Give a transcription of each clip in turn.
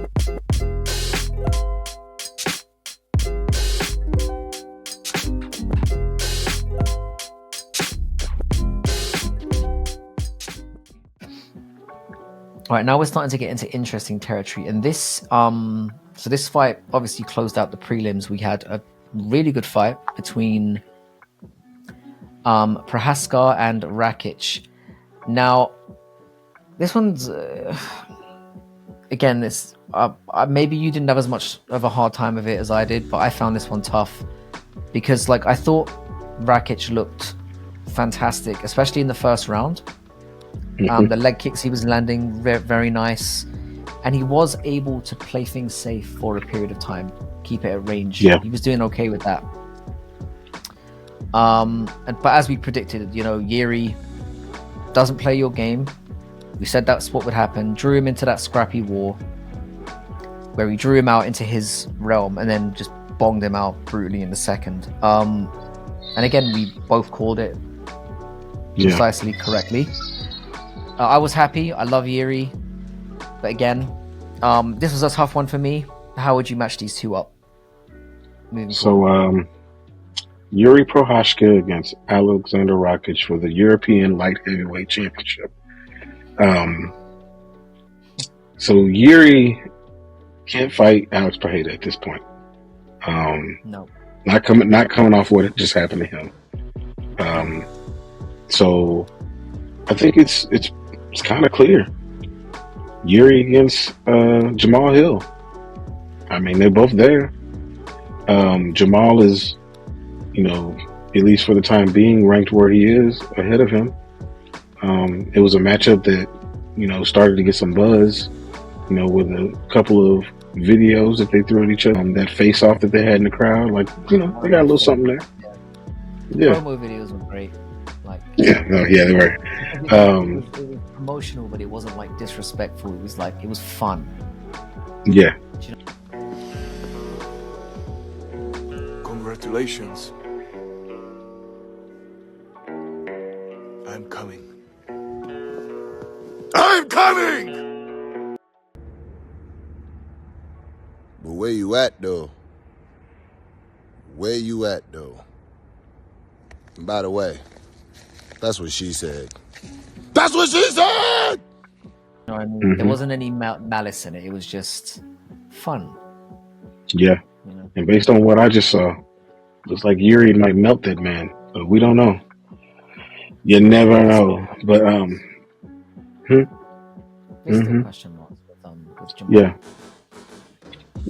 All right, now we're starting to get into interesting territory, and this so this fight obviously closed out the prelims. We had a really good fight between PROCHAZKA and RAKIC. Now, this one's again, this maybe you didn't have as much of a hard time of it as I did, but I found this one tough because, like, I thought RAKIC looked fantastic, especially in the first round. The leg kicks he was landing very nice, and he was able to play things safe for a period of time, keep it at range. Yeah. He was doing okay with that. But as we predicted, Jiri doesn't play your game. We said that's what would happen. Drew him into that scrappy war, where he drew him out into his realm and then just bonged him out brutally in the second. And again, we both called it precisely correctly. I was happy. I love Jiri. But again, this was a tough one for me. How would you match these two up? Jiri Prochazka against Alexander RAKIC for the European Light Heavyweight Championship. So Jiri can't fight Alex Pereira at this point. No. Not coming off what just happened to him. So I think it's kind of clear. Jiri against Jamal Hill. I mean, they're both there. Jamal is, at least for the time being, ranked where he is, ahead of him. It was a matchup that, started to get some buzz, with a couple of videos that they threw at each other. That face-off that they had in the crowd, they got a little something there. Yeah. Promo videos were great. They were. It was promotional, but it wasn't disrespectful. It was fun. Yeah. Congratulations. I'm coming. I'm coming! But where you at, though? Where you at, though? And by the way, that's what she said. That's what she said! There wasn't any malice in it. It was just fun. Yeah. And based on what I just saw, looks like Jiri might melt that man. But we don't know. You never know. But There's still question marks with Jamal.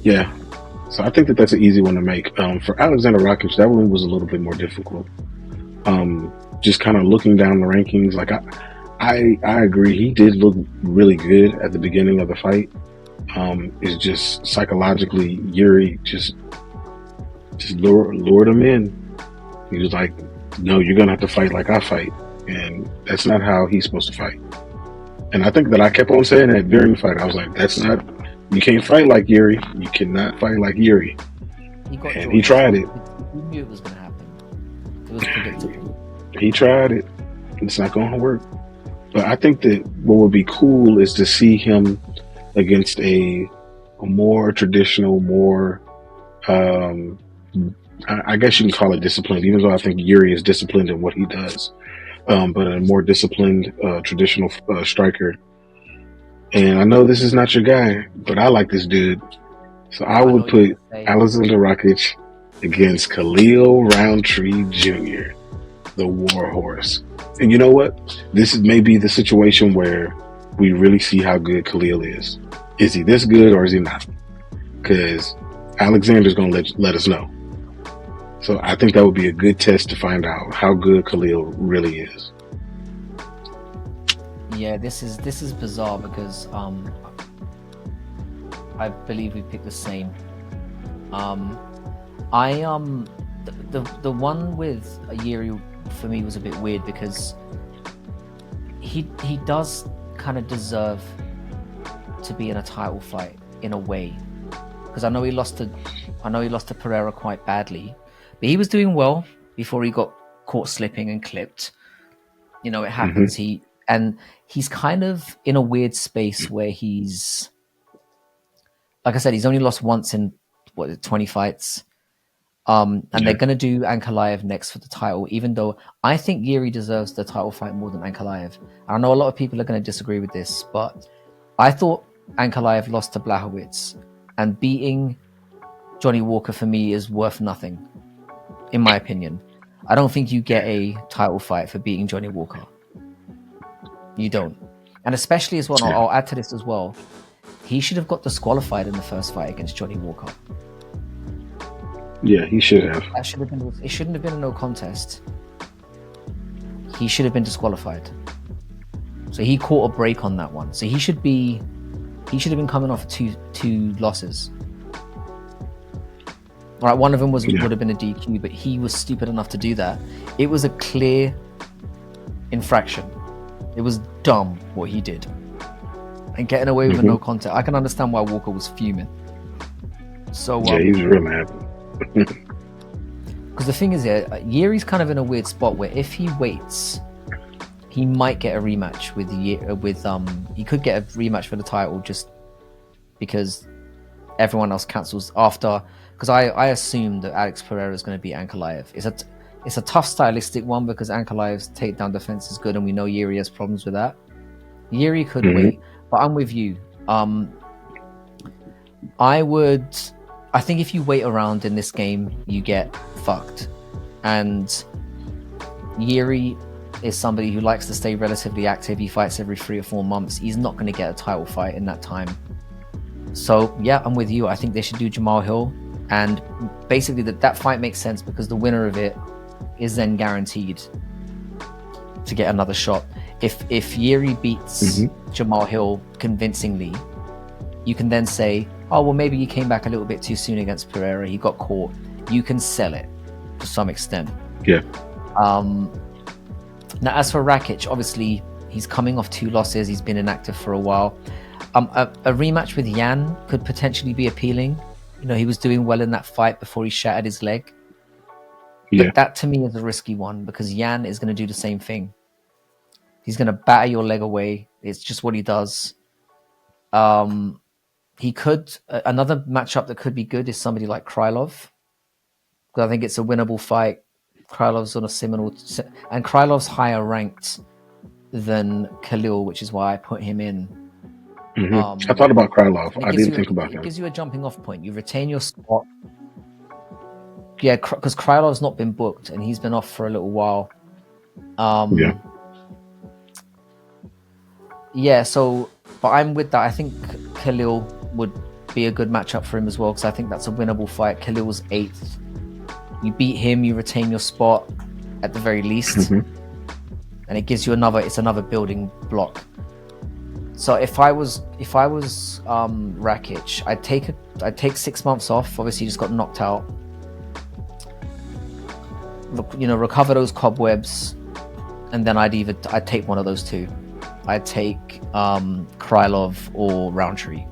Yeah. So I think that's an easy one to make. For Alexander RAKIC, that one was a little bit more difficult. Just kind of looking down the rankings, I agree. He did look really good at the beginning of the fight. It's just psychologically, Jiri just lured him in. He was like, "No, you're gonna have to fight like I fight," and that's not how he's supposed to fight. And I think that I kept on saying that during the fight. I was like, you can't fight like Jiri. You cannot fight like Jiri. He tried it. He knew it was going to happen. It was predictable. He tried it. It's not going to work. But I think that what would be cool is to see him against a more traditional, more, I guess you can call it disciplined, even though I think Jiri is disciplined in what he does. But a more disciplined, traditional striker. And I know this is not your guy, but I like this dude. So I would put Alexander RAKIC against Khalil Roundtree Jr., the Warhorse. And you know what? This is maybe the situation where we really see how good Khalil is. Is he this good or is he not? Because Alexander's going to let us know. So I think that would be a good test to find out how good Khalil really is. Yeah, this is bizarre because I believe we picked the same. The one with Jiri for me was a bit weird because he does kind of deserve to be in a title fight in a way, because I know he lost to Pereira quite badly, but he was doing well before he got caught slipping and clipped. It happens. He's kind of in a weird space where he's like I said, he's only lost once in 20 fights. And they're gonna do Ankalaev next for the title, even though I think Yuri deserves the title fight more than Ankalaev. I know a lot of people are gonna disagree with this, but I thought Ankalaev lost to Blachowicz, and beating Johnny Walker for me is worth nothing, in my opinion. I don't think you get a title fight for beating Johnny Walker. You don't. And especially as well, I'll add to this as well, he should have got disqualified in the first fight against Johnny Walker. Yeah, he should have. That should have been. It shouldn't have been a no contest. He should have been disqualified. So he caught a break on that one. So he should have been coming off two losses. All right, one of them would have been a DQ, but he was stupid enough to do that. It was a clear infraction. It was dumb what he did, and getting away with a no contest. I can understand why Walker was fuming. So he's real mad. Because the thing is, Yuri's kind of in a weird spot where if he waits, he might get a rematch with he could get a rematch for the title just because everyone else cancels after. Because I assume that Alex Pereira is going to beat Ankalaev. It's a tough stylistic one because Ankalaev's takedown defense is good, and we know Yuri has problems with that. Yuri could wait, but I'm with you. I think if you wait around in this game, you get fucked. And Yuri is somebody who likes to stay relatively active. He fights every 3 or 4 months. He's not going to get a title fight in that time. So yeah, I'm with you. I think they should do Jamal Hill. And basically that fight makes sense because the winner of it is then guaranteed to get another shot. If Yuri beats Jamal Hill convincingly, you can then say, oh, well, maybe he came back a little bit too soon against Pereira. He got caught. You can sell it to some extent. Yeah. Now, as for Rakic, obviously, he's coming off 2 losses. He's been inactive for a while. A rematch with Yan could potentially be appealing. You know, he was doing well in that fight before he shattered his leg. Yeah. But that, to me, is a risky one because Yan is going to do the same thing. He's going to batter your leg away. It's just what he does. He could another matchup that could be good is somebody like Krylov, because I think it's a winnable fight. Krylov's on a similar, and Krylov's higher ranked than Khalil, which is why I put him in. I thought about Krylov. I didn't think about him. It gives you a jumping off point. You retain your spot. Yeah, because Krylov's not been booked and he's been off for a little while. Yeah, so, but I'm with that. I think Khalil would be a good matchup for him as well, because I think that's a winnable fight. Khalil's 8th. You beat him, you retain your spot at the very least, and it gives you another building block. So if I was Rakic, I'd take 6 months off. Obviously, he just got knocked out. Recover those cobwebs, and then I'd take one of those two. I'd take Krylov or Roundtree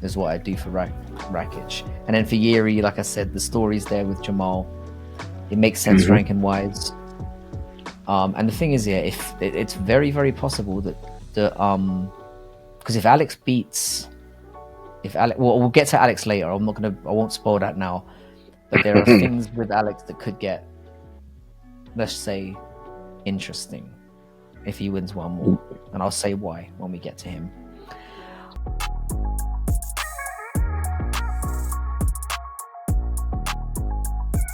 is what I'd do for Rakic. And then for Yuri, like I said, the story's there with Jamal. It makes sense ranking wise. And the thing is, yeah, if it's very, very possible that because if Alex beats, we'll get to Alex later. I won't spoil that now. But there are things with Alex that could get, let's say, interesting if he wins one more, and I'll say why when we get to him.